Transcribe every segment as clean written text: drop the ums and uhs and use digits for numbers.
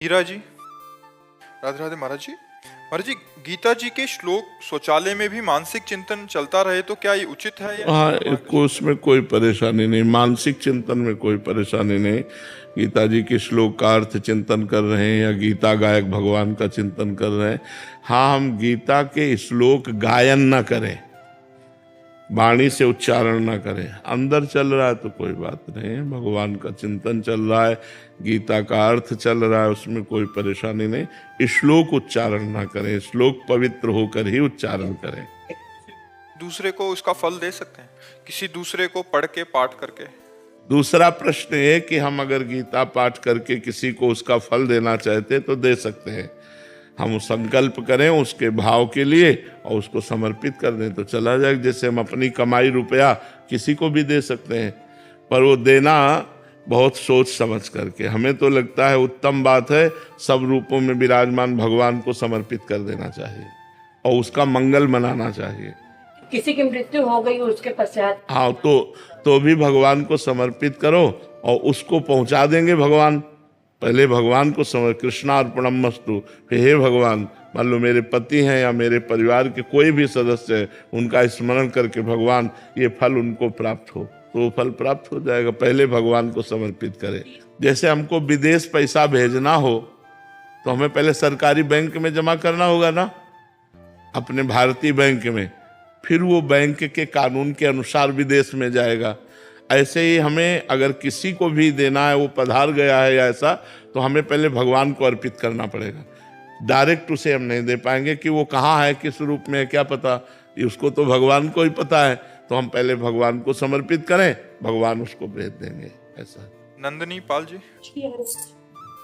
हीरा जी, राधे राधे महाराज जी। महाराज जी, गीता जी के श्लोक शौचालय में भी मानसिक चिंतन चलता रहे तो क्या ये उचित है या हाँ, इसको उसमें कोई परेशानी नहीं, मानसिक चिंतन में कोई परेशानी नहीं। गीता जी के श्लोक का अर्थ चिंतन कर रहे हैं या गीता गायक भगवान का चिंतन कर रहे हैं। हाँ, हम गीता के श्लोक गायन ना करें, वाणी से उच्चारण ना करें। अंदर चल रहा है तो कोई बात नहीं है, भगवान का चिंतन चल रहा है, गीता का अर्थ चल रहा है, उसमें कोई परेशानी नहीं। श्लोक उच्चारण ना करें, श्लोक पवित्र होकर ही उच्चारण करें। दूसरे को उसका फल दे सकते हैं, किसी दूसरे को पढ़ के पाठ करके? दूसरा प्रश्न है कि हम अगर गीता पाठ करके किसी को उसका फल देना चाहते तो दे सकते हैं। हम संकल्प करें उसके भाव के लिए और उसको समर्पित कर दें तो चला जाए। जैसे हम अपनी कमाई रुपया किसी को भी दे सकते हैं, पर वो देना बहुत सोच समझ करके। हमें तो लगता है उत्तम बात है सब रूपों में विराजमान भगवान को समर्पित कर देना चाहिए और उसका मंगल मनाना चाहिए। किसी की मृत्यु हो गई उसके पश्चात, हाँ, तो भी भगवान को समर्पित करो और उसको पहुंचा देंगे भगवान। पहले भगवान को कृष्णार्पणमस्तु, हे भगवान, मान लो मेरे पति हैं या मेरे परिवार के कोई भी सदस्य है, उनका स्मरण करके भगवान ये फल उनको प्राप्त हो, तो वो फल प्राप्त हो जाएगा। पहले भगवान को समर्पित करें। जैसे हमको विदेश पैसा भेजना हो तो हमें पहले सरकारी बैंक में जमा करना होगा ना, अपने भारतीय बैंक में, फिर वो बैंक के कानून के अनुसार विदेश में जाएगा। ऐसे ही हमें अगर किसी को भी देना है, वो पधार गया है या ऐसा, तो हमें पहले भगवान को अर्पित करना पड़ेगा। डायरेक्ट उसे हम नहीं दे पाएंगे कि वो कहाँ है, किस रूप में है, क्या पता, उसको तो भगवान को ही पता है। तो हम पहले भगवान को समर्पित करें, भगवान उसको भेज देंगे। ऐसा। नंदनी पाल जी।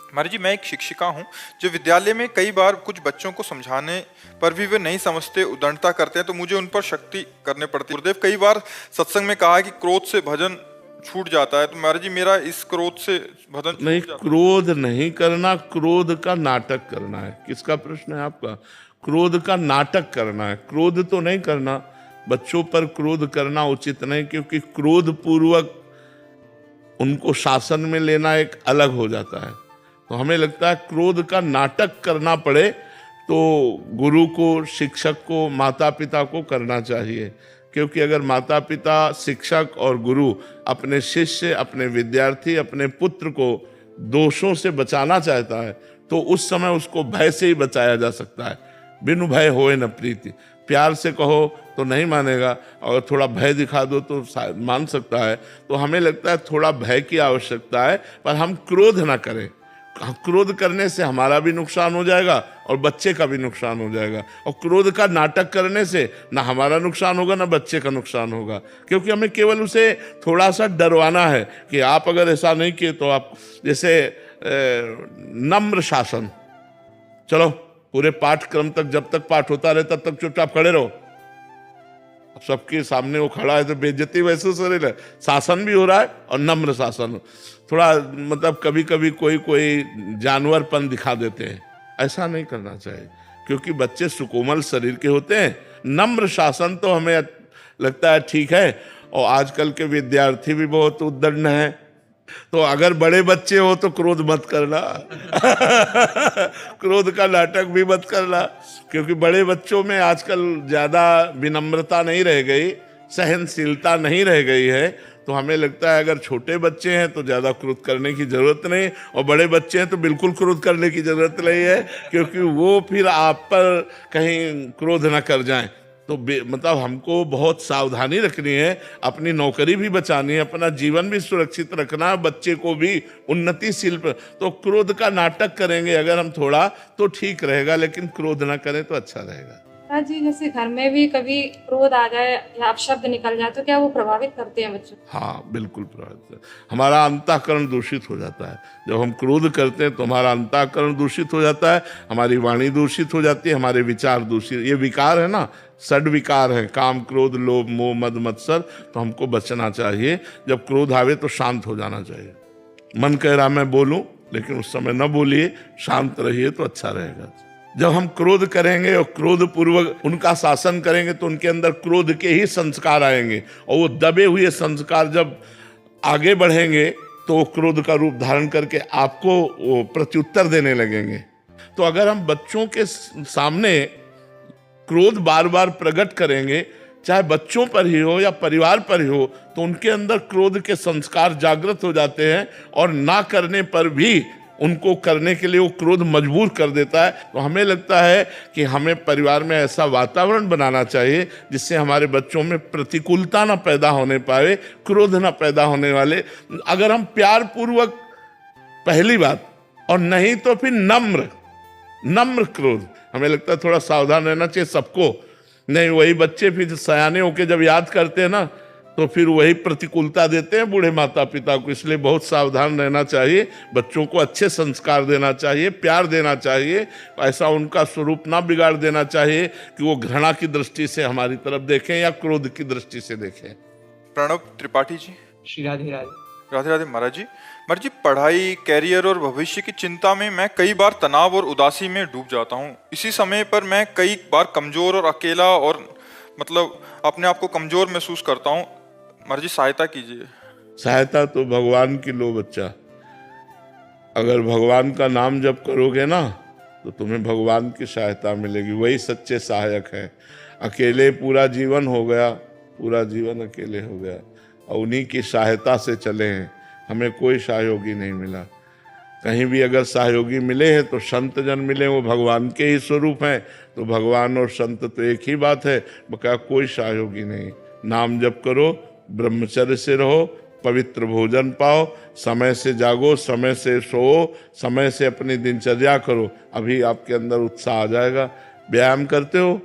महाराज जी, मैं एक शिक्षिका हूँ जो विद्यालय में कई बार कुछ बच्चों को समझाने पर भी वे नहीं समझते, उद्दंडता करते हैं, तो मुझे उन पर शक्ति करने पड़ती है। गुरुदेव कई बार सत्संग में कहा है कि क्रोध से भजन छूट जाता है, तो महाराज जी मेरा इस क्रोध से भजन नहीं, क्रोध नहीं करना, क्रोध का नाटक करना है। किसका प्रश्न है आपका? क्रोध का नाटक करना है, क्रोध तो नहीं करना। बच्चों पर क्रोध करना उचित नहीं, क्योंकि क्रोध पूर्वक उनको शासन में लेना एक अलग हो जाता है। तो हमें लगता है क्रोध का नाटक करना पड़े तो गुरु को, शिक्षक को, माता पिता को करना चाहिए। क्योंकि अगर माता पिता, शिक्षक और गुरु अपने शिष्य, अपने विद्यार्थी, अपने पुत्र को दोषों से बचाना चाहता है तो उस समय उसको भय से ही बचाया जा सकता है। बिनु भय होए न प्रीति। प्यार से कहो तो नहीं मानेगा, और थोड़ा भय दिखा दो तो मान सकता है। तो हमें लगता है थोड़ा भय की आवश्यकता है, पर हम क्रोध ना करें। क्रोध करने से हमारा भी नुकसान हो जाएगा और बच्चे का भी नुकसान हो जाएगा। और क्रोध का नाटक करने से ना हमारा नुकसान होगा ना बच्चे का नुकसान होगा, क्योंकि हमें केवल उसे थोड़ा सा डरवाना है कि आप अगर ऐसा नहीं किए तो आप, जैसे नम्र शासन। चलो पूरे पाठक्रम तक, जब तक पाठ होता रहे तब तक चुपचाप खड़े रहो। अब सबके सामने वो खड़ा है तो बेइज्जती महसूस हो रही है। शासन भी हो रहा है और नम्र शासन। थोड़ा मतलब कभी कभी कोई जानवरपन दिखा देते हैं, ऐसा नहीं करना चाहिए, क्योंकि बच्चे सुकोमल शरीर के होते हैं। नम्र शासन तो हमें लगता है ठीक है। और आजकल के विद्यार्थी भी बहुत उद्दंड हैं, तो अगर बड़े बच्चे हो तो क्रोध मत करना क्रोध का नाटक भी मत करना, क्योंकि बड़े बच्चों में आजकल ज्यादा विनम्रता नहीं रह गई, सहनशीलता नहीं रह गई है। तो हमें लगता है अगर छोटे बच्चे हैं तो ज्यादा क्रोध करने की जरूरत नहीं, और बड़े बच्चे हैं तो बिल्कुल क्रोध करने की जरूरत नहीं है, क्योंकि वो फिर आप पर कहीं क्रोध न कर जाएं। तो मतलब हमको बहुत सावधानी रखनी है, अपनी नौकरी भी बचानी है, अपना जीवन भी सुरक्षित रखना है, बच्चे को भी उन्नतिशील। तो क्रोध का नाटक करेंगे अगर हम थोड़ा तो ठीक रहेगा, लेकिन क्रोध ना करें तो अच्छा रहेगा। जी, जैसे घर में भी कभी क्रोध आ जाए या अपशब्द निकल जाए तो क्या वो प्रभावित करते हैं बच्चों? हाँ, बिल्कुल प्रभावित। हमारा अंतःकरण दूषित हो जाता है। जब हम क्रोध करते हैं तो हमारा अंतःकरण दूषित हो जाता है, हमारी वाणी दूषित हो जाती है, हमारे विचार दूषित। ये विकार है ना, षड विकार है, काम, क्रोध, लोभ, मोह, मद, मत्सर। तो हमको बचना चाहिए। जब क्रोध आवे तो शांत हो जाना चाहिए। मन कह रहा मैं बोलूं, लेकिन उस समय न बोलिए, शांत रहिए तो अच्छा रहेगा। जब हम क्रोध करेंगे और क्रोध पूर्वक उनका शासन करेंगे तो उनके अंदर क्रोध के ही संस्कार आएंगे, और वो दबे हुए संस्कार जब आगे बढ़ेंगे तो वो क्रोध का रूप धारण करके आपको वो प्रत्युत्तर देने लगेंगे। तो अगर हम बच्चों के सामने क्रोध बार बार प्रकट करेंगे, चाहे बच्चों पर ही हो या परिवार पर ही हो, तो उनके अंदर क्रोध के संस्कार जागृत हो जाते हैं और ना करने पर भी उनको करने के लिए वो क्रोध मजबूर कर देता है। तो हमें लगता है कि हमें परिवार में ऐसा वातावरण बनाना चाहिए जिससे हमारे बच्चों में प्रतिकूलता ना पैदा होने पाए, क्रोध ना पैदा होने वाले। अगर हम प्यार पूर्वक, पहली बात, और नहीं तो फिर नम्र क्रोध, हमें लगता है थोड़ा सावधान रहना चाहिए सबको। नहीं, वही बच्चे फिर सयाने होके जब याद करते हैं ना, तो फिर वही प्रतिकूलता देते हैं बूढ़े माता पिता को। इसलिए बहुत सावधान रहना चाहिए, बच्चों को अच्छे संस्कार देना चाहिए, प्यार देना चाहिए, ऐसा उनका स्वरूप ना बिगाड़ देना चाहिए कि वो घृणा की दृष्टि से हमारी तरफ देखें या क्रोध की दृष्टि से देखें। प्रणव त्रिपाठी जी। श्री राधे राधे। राधे राधे महाराज जी। महाराज जी, पढ़ाई, कैरियर और भविष्य की चिंता में मैं कई बार तनाव और उदासी में डूब जाता हूँ। इसी समय पर मैं कई बार कमजोर और अकेला और मतलब अपने आप को कमजोर महसूस करता हूँ। महाराज जी, सहायता कीजिए। सहायता तो भगवान की लो बच्चा। अगर भगवान का नाम जप करोगे ना, तो तुम्हें भगवान की सहायता मिलेगी। वही सच्चे सहायक हैं। अकेले पूरा जीवन हो गया, पूरा जीवन अकेले हो गया, और उन्हीं की सहायता से चले हैं। हमें कोई सहयोगी नहीं मिला। कहीं भी अगर सहयोगी मिले हैं तो संत जन मिले, वो भगवान के ही स्वरूप हैं। तो भगवान और संत तो एक ही बात है, बकाया कोई सहयोगी नहीं। नाम जप करो, ब्रह्मचर्य से रहो, पवित्र भोजन पाओ, समय से जागो, समय से सोओ, समय से अपनी दिनचर्या करो। अभी आपके अंदर उत्साह आ जाएगा। व्यायाम करते हो?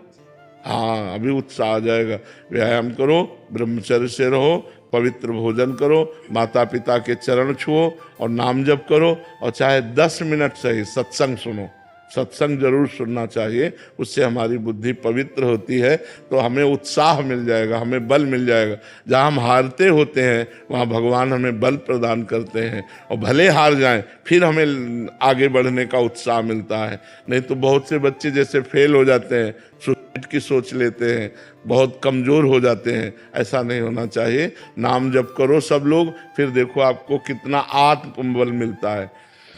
हाँ, अभी उत्साह आ जाएगा। व्यायाम करो, ब्रह्मचर्य से रहो, पवित्र भोजन करो, माता पिता के चरण छुओ और नाम जप करो, और चाहे 10 मिनट सही सत्संग सुनो। सत्संग जरूर सुनना चाहिए, उससे हमारी बुद्धि पवित्र होती है। तो हमें उत्साह मिल जाएगा, हमें बल मिल जाएगा। जहाँ हम हारते होते हैं वहाँ भगवान हमें बल प्रदान करते हैं, और भले हार जाएं फिर हमें आगे बढ़ने का उत्साह मिलता है। नहीं तो बहुत से बच्चे जैसे फेल हो जाते हैं, सुसाइड की सोच लेते हैं, बहुत कमज़ोर हो जाते हैं। ऐसा नहीं होना चाहिए। नाम जप करो सब लोग, फिर देखो आपको कितना आत्मबल मिलता है।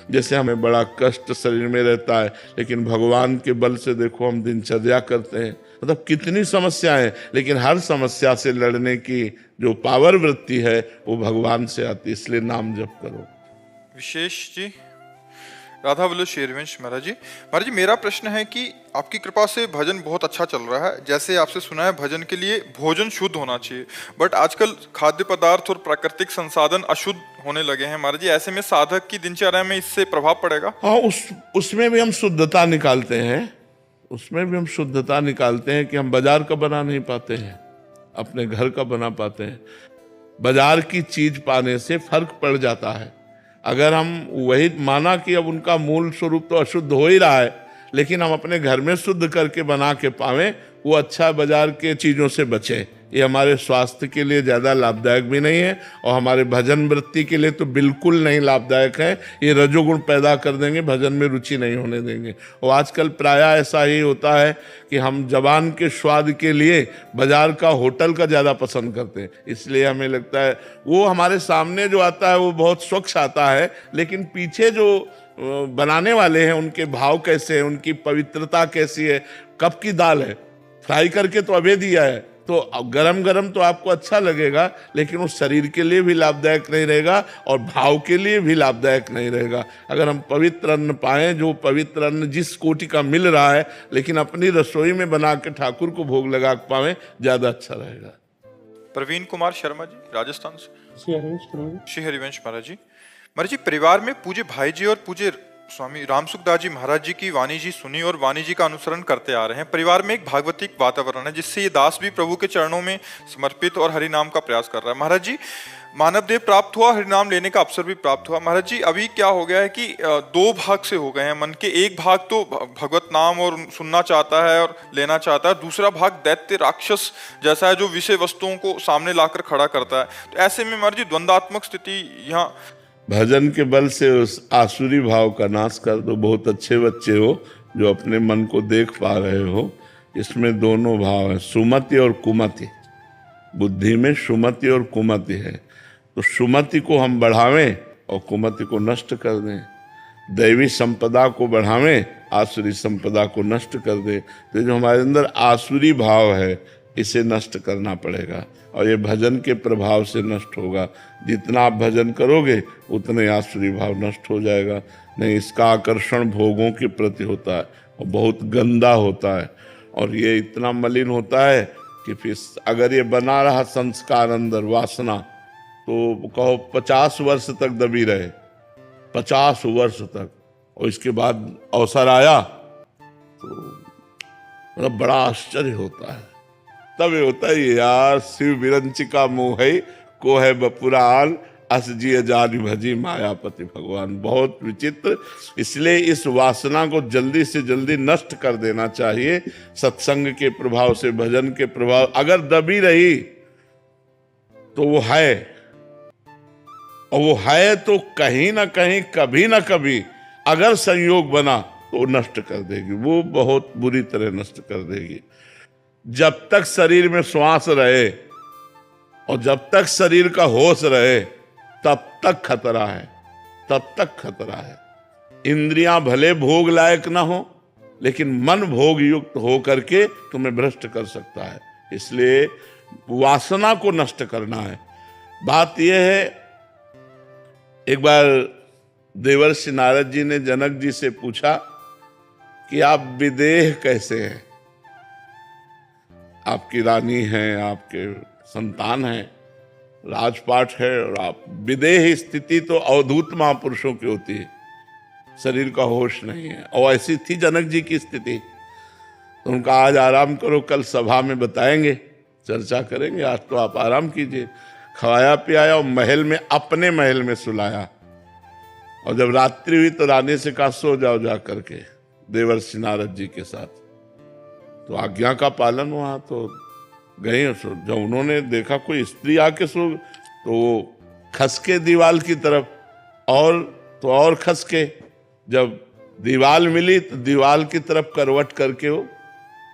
जैसे हमें बड़ा कष्ट शरीर में रहता है, लेकिन भगवान के बल से देखो हम दिनचर्या करते हैं। मतलब कितनी समस्याएं, लेकिन हर समस्या से लड़ने की जो पावर वृत्ति है वो भगवान से आती है। इसलिए नाम जप करो। विशेष जी। राधा बोलो शेरवंश महाराज जी। महाराज जी, मेरा प्रश्न है कि आपकी कृपा से भजन बहुत अच्छा चल रहा है। जैसे आपसे सुना है, भजन के लिए भोजन शुद्ध होना चाहिए, बट आजकल खाद्य पदार्थ और प्राकृतिक संसाधन अशुद्ध होने लगे हैं। महाराज जी, ऐसे में साधक की दिनचर्या में इससे प्रभाव पड़ेगा? हाँ, उसमें भी हम शुद्धता निकालते हैं। उसमें भी हम शुद्धता निकालते हैं कि हम बाजार का बना नहीं पाते हैं, अपने घर का बना पाते हैं। बाजार की चीज पाने से फर्क पड़ जाता है। अगर हम वही माना कि अब उनका मूल स्वरूप तो अशुद्ध हो ही रहा है, लेकिन हम अपने घर में शुद्ध करके बना के पावें, वो अच्छा बाजार के चीज़ों से बचे। ये हमारे स्वास्थ्य के लिए ज़्यादा लाभदायक भी नहीं है, और हमारे भजन वृत्ति के लिए तो बिल्कुल नहीं लाभदायक है। ये रजोगुण पैदा कर देंगे, भजन में रुचि नहीं होने देंगे। और आजकल प्रायः ऐसा ही होता है कि हम जबान के स्वाद के लिए बाजार का, होटल का ज़्यादा पसंद करते हैं। इसलिए हमें लगता है वो हमारे सामने जो आता है वो बहुत स्वच्छ आता है, लेकिन पीछे जो बनाने वाले हैं उनके भाव कैसे हैं, उनकी पवित्रता कैसी है, कब की दाल है, फ्राई करके तो अभी दिया है, तो गरम गरम तो आपको अच्छा लगेगा, लेकिन वो शरीर के लिए भी लाभदायक नहीं रहेगा और भाव के लिए भी लाभदायक नहीं रहेगा। अगर हम पवित्र अन्न पाएं, जो पवित्र अन्न जिस कोटि का मिल रहा है, लेकिन अपनी रसोई में बना के ठाकुर को भोग लगा पाएं, ज़्यादा अच्छा रहेगा। प्रवीण कुमार शर्मा जी, राजस्थान से। श्री हरिवंश महाराज जी। महाराज जी, परिवार में पूज्य भाई जी और पूज्य स्वामी रामसुखदास जी महाराज जी की वाणी जी सुनी और वाणी जी का अनुसरण करते आ रहे हैं। परिवार में एक भागवतिक वातावरण है, जिससे ये दास भी प्रभु के चरणों में समर्पित और हरिनाम का प्रयास कर रहा है। महाराज जी, मानव देह प्राप्त हुआ, हरिनाम लेने का अवसर भी प्राप्त हुआ। महाराज जी, अभी क्या हो गया है कि 2 भाग से हो गए हैं मन के। एक भाग तो भगवत नाम और सुनना चाहता है और लेना चाहता है, दूसरा भाग दैत्य राक्षस जैसा है जो विषय वस्तुओं को सामने लाकर खड़ा करता है। तो ऐसे में महाराज जी, द्वंद्वात्मक स्थिति यहाँ। भजन के बल से उस आसुरी भाव का नाश कर दो। बहुत अच्छे बच्चे हो जो अपने मन को देख पा रहे हो। इसमें दोनों भाव है, सुमति और कुमति। बुद्धि में सुमति और कुमति है, तो सुमति को हम बढ़ावें और कुमति को नष्ट कर दें, दैवी संपदा को बढ़ावें, आसुरी संपदा को नष्ट कर दें। तो जो हमारे अंदर आसुरी भाव है इसे नष्ट करना पड़ेगा और ये भजन के प्रभाव से नष्ट होगा। जितना आप भजन करोगे उतने आसुरी भाव नष्ट हो जाएगा। नहीं, इसका आकर्षण भोगों के प्रति होता है और बहुत गंदा होता है और ये इतना मलिन होता है कि फिर अगर ये बना रहा संस्कार अंदर, वासना, तो कहो 50 वर्ष तक दबी रहे, 50 वर्ष तक, और इसके बाद अवसर आया तो मतलब बड़ा आश्चर्य होता है। तब ये होता है यार, शिव विरंचिका मोह है को है बपुरान, अस जिय जानी भजी मायापति भगवान। बहुत विचित्र। इसलिए इस वासना को जल्दी से जल्दी नष्ट कर देना चाहिए सत्संग के प्रभाव से, भजन के प्रभाव। अगर दबी रही तो वो है, और वो है तो कहीं ना कहीं, कभी ना कभी अगर संयोग बना तो नष्ट कर देगी, वो बहुत बुरी तरह नष्ट कर देगी। जब तक शरीर में श्वास रहे और जब तक शरीर का होश रहे तब तक खतरा है, तब तक खतरा है। इंद्रियां भले भोग लायक ना हो, लेकिन मन भोग युक्त हो करके तुम्हें भ्रष्ट कर सकता है। इसलिए वासना को नष्ट करना है। बात यह है, एक बार देवर्षि नारद जी ने जनक जी से पूछा कि आप विदेह कैसे हैं? आपकी रानी हैं, आपके संतान हैं, राजपाट है, और आप विदेह स्थिति तो अवधूत महापुरुषों की होती है, शरीर का होश नहीं है। और ऐसी थी जनक जी की स्थिति। तो उनका आज आराम करो, कल सभा में बताएंगे, चर्चा करेंगे। आज तो आप आराम कीजिए। खवाया पियाया और महल में, अपने महल में सुलाया। और जब रात्रि हुई तो रानी से कहा सो जाओ जा करके देवर्षि नारद जी के साथ। तो आज्ञा का पालन हुआ, तो गए। जब उन्होंने देखा कोई स्त्री आके सो, तो वो खसके दीवाल की तरफ, और तो और खसके। जब दीवाल मिली तो दीवाल की तरफ करवट करके वो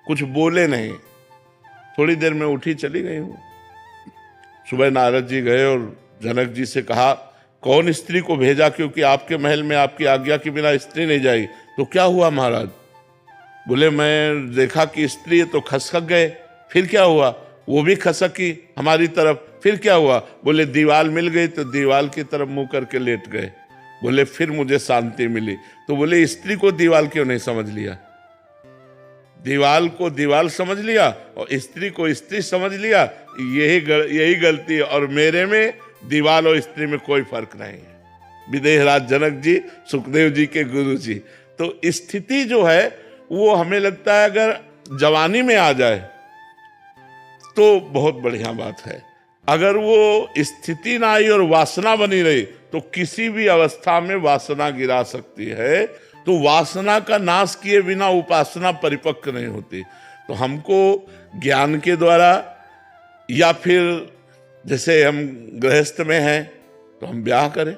कुछ बोले नहीं। थोड़ी देर में उठी चली गई हूँ। सुबह नारद जी गए और जनक जी से कहा कौन स्त्री को भेजा, क्योंकि आपके महल में आपकी आज्ञा के बिना स्त्री नहीं जाएगी। तो क्या हुआ महाराज? बोले मैं देखा कि स्त्री है तो खसक गए। फिर क्या हुआ? वो भी खसकी हमारी तरफ। फिर क्या हुआ? बोले दीवाल मिल गई तो दीवाल की तरफ मुंह करके लेट गए। बोले फिर मुझे शांति मिली। तो बोले स्त्री को दीवाल क्यों नहीं समझ लिया? दीवाल को दीवाल समझ लिया और स्त्री को स्त्री समझ लिया। यही गलती है। और मेरे में दीवाल और स्त्री में कोई फर्क नहीं है। विदेहराज जनक जी, सुखदेव जी के गुरु जी। तो स्थिति जो है वो हमें लगता है अगर जवानी में आ जाए तो बहुत बढ़िया बात है। अगर वो स्थिति ना आई और वासना बनी रही तो किसी भी अवस्था में वासना गिरा सकती है। तो वासना का नाश किए बिना उपासना परिपक्व नहीं होती। तो हमको ज्ञान के द्वारा, या फिर जैसे हम गृहस्थ में हैं तो हम ब्याह करें,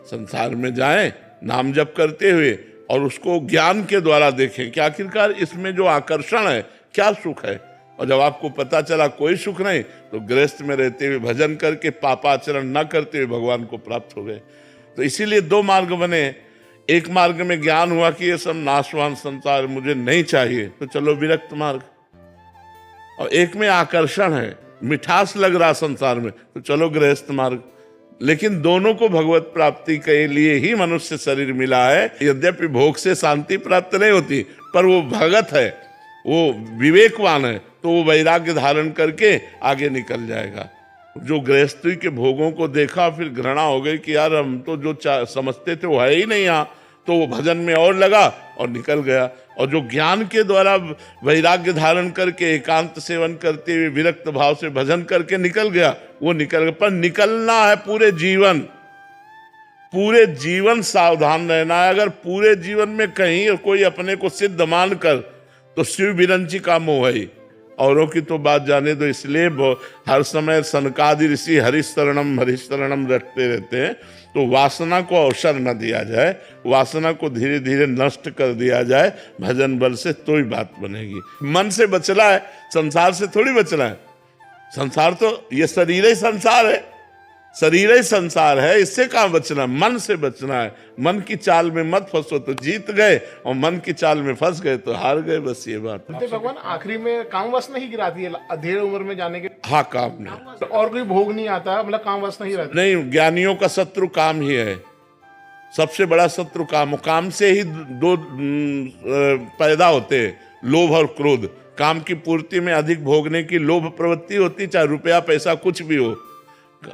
संसार में जाएं नाम जप करते हुए, और उसको ज्ञान के द्वारा देखें कि आखिरकार इसमें जो आकर्षण है क्या सुख है। और जब आपको पता चला कोई सुख नहीं, तो गृहस्थ में रहते हुए भजन करके पापाचरण न करते हुए भगवान को प्राप्त हो गए। तो इसीलिए दो मार्ग बने। एक मार्ग में ज्ञान हुआ कि ये सब नाशवान संसार मुझे नहीं चाहिए, तो चलो विरक्त मार्ग। और एक में आकर्षण है, मिठास लग रहा संसार में, तो चलो गृहस्थ मार्ग। लेकिन दोनों को भगवत प्राप्ति के लिए ही मनुष्य शरीर मिला है। यद्यपि भोग से शांति प्राप्त नहीं होती, पर वो भगत है, वो विवेकवान है, तो वो वैराग्य धारण करके आगे निकल जाएगा। जो गृहस्थी के भोगों को देखा फिर घृणा हो गई कि यार हम तो जो समझते थे वो है ही नहीं यहाँ, तो वो भजन में और लगा और निकल गया। और जो ज्ञान के द्वारा वैराग्य धारण करके एकांत सेवन करते हुए विरक्त भाव से भजन करके निकल गया, वो निकल गया। पर निकलना है पूरे जीवन सावधान रहना है। अगर पूरे जीवन में कहीं कोई अपने को सिद्ध मानकर, तो शिव विरंचिका मोह है। औरों की तो बात जाने दो। इसलिए हर समय सनकादि ऋषि हरिशरणम रटते रहते हैं। तो वासना को अवसर न दिया जाए, वासना को धीरे धीरे नष्ट कर दिया जाए भजन बल से, तो ही बात बनेगी। मन से बचना है, संसार से थोड़ी बचना है। संसार तो ये शरीर ही संसार है। शरीर ही संसार है, इससे कहाँ बचना, मन से बचना है। मन की चाल में मत फंसो तो जीत गए, और मन की चाल में फंस गए तो हार गए, बस ये बात है। भगवान आखिरी में कामवश नहीं गिराती है अधेड़ उम्र में जाने के? हाँ, काम नहीं, तो और कोई भोग नहीं आता, मतलब कामवश नहीं रहती? नहीं, ज्ञानियों का शत्रु काम ही है, सबसे बड़ा शत्रु काम। काम से ही दो पैदा होते हैं, लोभ और क्रोध। काम की पूर्ति में अधिक भोगने की लोभ प्रवृत्ति होती, चाहे रुपया पैसा कुछ भी हो।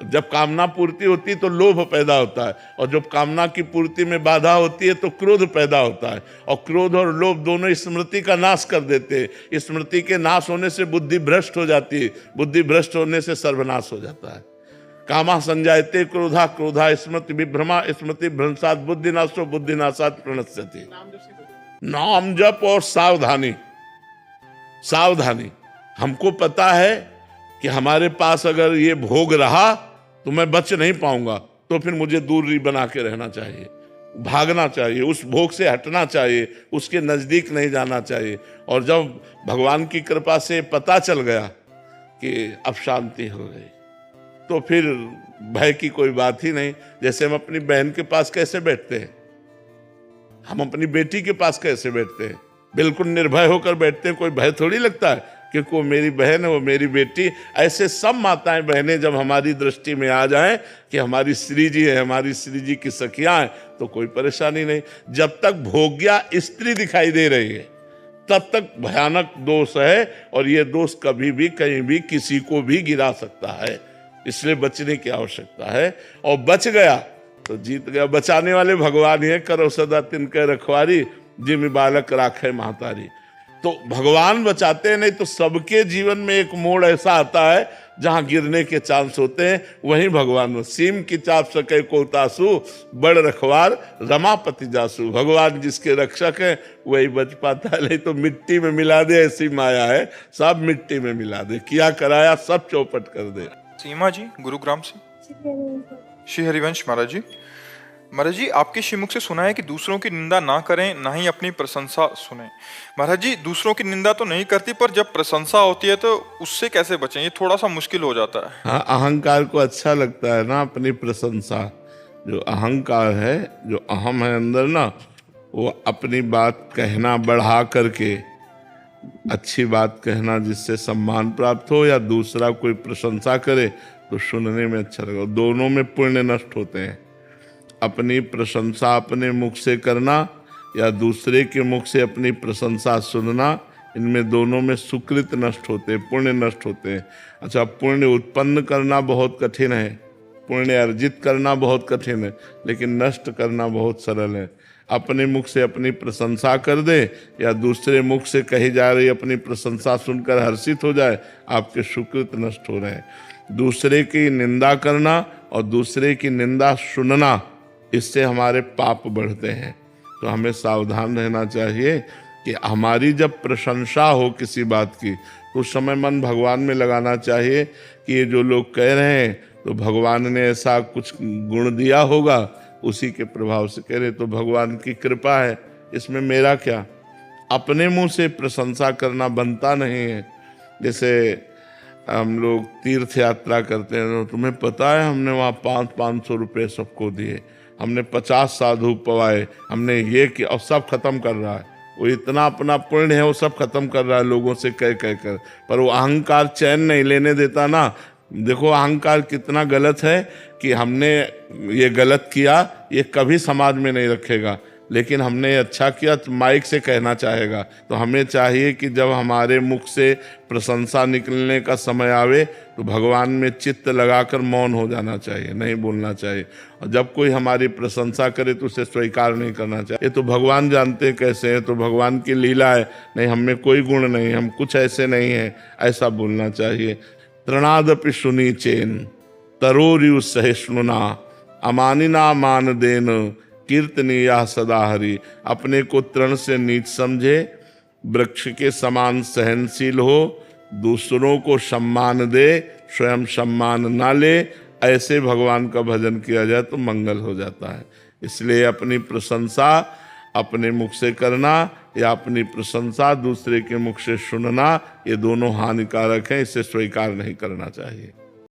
जब कामना पूर्ति होती तो लोभ पैदा होता है, और जब कामना की पूर्ति में बाधा होती है तो क्रोध पैदा होता है, और क्रोध और लोभ दोनों स्मृति का नाश कर देते हैं। स्मृति के नाश होने से बुद्धि भ्रष्ट हो जाती है, बुद्धि भ्रष्ट होने से सर्वनाश हो जाता है। कामा संजायते क्रोधा, क्रोधा स्मृति विभ्रमा, स्मृति भ्रंशात बुद्धिनाशो, बुद्धिनाशात प्रणश्यति। नाम जप और सावधानी, सावधानी। हमको पता है कि हमारे पास अगर ये भोग रहा तो मैं बच नहीं पाऊंगा, तो फिर मुझे दूरी बना के रहना चाहिए, भागना चाहिए, उस भोग से हटना चाहिए, उसके नजदीक नहीं जाना चाहिए। और जब भगवान की कृपा से पता चल गया कि अब शांति हो गई, तो फिर भय की कोई बात ही नहीं। जैसे हम अपनी बहन के पास कैसे बैठते हैं, हम अपनी बेटी के पास कैसे बैठते हैं, बिल्कुल निर्भय होकर बैठते हैं, कोई भय थोड़ी लगता है, क्योंकि वो मेरी बहन है, वो मेरी बेटी। ऐसे सब माताएं बहनें जब हमारी दृष्टि में आ जाएं कि हमारी श्री जी है, हमारी श्री जी की सखियां हैं, तो कोई परेशानी नहीं। जब तक भोग्या स्त्री दिखाई दे रही है तब तक भयानक दोष है, और ये दोष कभी भी कहीं भी किसी को भी गिरा सकता है, इसलिए बचने की आवश्यकता है। और बच गया तो जीत गया। बचाने वाले भगवान ही है, करो सदा तिनके रखवारी, जिम बालक राखे महतारी। तो भगवान बचाते हैं, नहीं तो सबके जीवन में एक मोड़ ऐसा आता है जहां गिरने के चांस होते हैं, वहीं भगवान। सीम की चाप सके कोतासु, बड़ रखवार रमापति जासु। भगवान जिसके रक्षक है वही बच पाता है, नहीं तो मिट्टी में मिला दे, ऐसी माया है, सब मिट्टी में मिला दे, किया कराया सब चौपट कर दे। सीमा जी गुरुग्राम से। श्री हरिवंश महाराज जी, महाराज जी आपके श्रीमुख से सुना है कि दूसरों की निंदा ना करें, ना ही अपनी प्रशंसा सुने। महाराज जी दूसरों की निंदा तो नहीं करती, पर जब प्रशंसा होती है तो उससे कैसे बचें, ये थोड़ा सा मुश्किल हो जाता है। हाँ, अहंकार को अच्छा लगता है ना अपनी प्रशंसा। जो अहंकार है, जो अहम है अंदर ना, वो अपनी बात कहना बढ़ा करके, अच्छी बात कहना जिससे सम्मान प्राप्त हो, या दूसरा कोई प्रशंसा करे तो सुनने में अच्छा लगे, दोनों में पुण्य नष्ट होते हैं। अपनी प्रशंसा अपने मुख से करना या दूसरे के मुख से अपनी प्रशंसा सुनना, इनमें दोनों में सुकृत नष्ट होते हैं, पुण्य नष्ट होते हैं। अच्छा, पुण्य उत्पन्न करना बहुत कठिन है, पुण्य अर्जित करना बहुत कठिन है, लेकिन नष्ट करना बहुत सरल है। अपने मुख से अपनी प्रशंसा कर दे या दूसरे मुख से कही जा रही अपनी प्रशंसा सुनकर हर्षित हो जाए, आपके सुकृत नष्ट हो रहे हैं। दूसरे की निंदा करना और दूसरे की निंदा सुनना, इससे हमारे पाप बढ़ते हैं। तो हमें सावधान रहना चाहिए कि हमारी जब प्रशंसा हो किसी बात की, तो उस समय मन भगवान में लगाना चाहिए कि ये जो लोग कह रहे हैं तो भगवान ने ऐसा कुछ गुण दिया होगा, उसी के प्रभाव से कह रहे, तो भगवान की कृपा है, इसमें मेरा क्या। अपने मुंह से प्रशंसा करना बनता नहीं है। जैसे हम लोग तीर्थ यात्रा करते हैं, तो तुम्हें पता है हमने वहाँ 500 रुपये सबको दिए, हमने 50 साधु पवाए, हमने ये किया, और सब खत्म कर रहा है। वो इतना अपना पुण्य है, वो सब खत्म कर रहा है लोगों से कह कर। पर वो अहंकार चैन नहीं लेने देता ना। देखो अहंकार कितना गलत है कि हमने ये गलत किया, ये कभी समाज में नहीं रखेगा, लेकिन हमने अच्छा किया तो माइक से कहना चाहेगा। तो हमें चाहिए कि जब हमारे मुख से प्रशंसा निकलने का समय आवे तो भगवान में चित्त लगाकर मौन हो जाना चाहिए, नहीं बोलना चाहिए। और जब कोई हमारी प्रशंसा करे तो उसे स्वीकार नहीं करना चाहिए। ये तो भगवान जानते हैं कैसे है, तो भगवान की लीला है, नहीं हम में कोई गुण नहीं, हम कुछ ऐसे नहीं हैं, ऐसा बोलना चाहिए। तृणादपि सुनी चेन तरोरियु सहिष्णुना अमानिना मान देन कीर्तनीया सदा हरि। अपने को तृण से नीच समझे, वृक्ष के समान सहनशील हो, दूसरों को सम्मान दे, स्वयं सम्मान ना ले, ऐसे भगवान का भजन किया जाए तो मंगल हो जाता है। इसलिए अपनी प्रशंसा अपने मुख से करना या अपनी प्रशंसा दूसरे के मुख से सुनना, ये दोनों हानिकारक हैं, इसे स्वीकार नहीं करना चाहिए।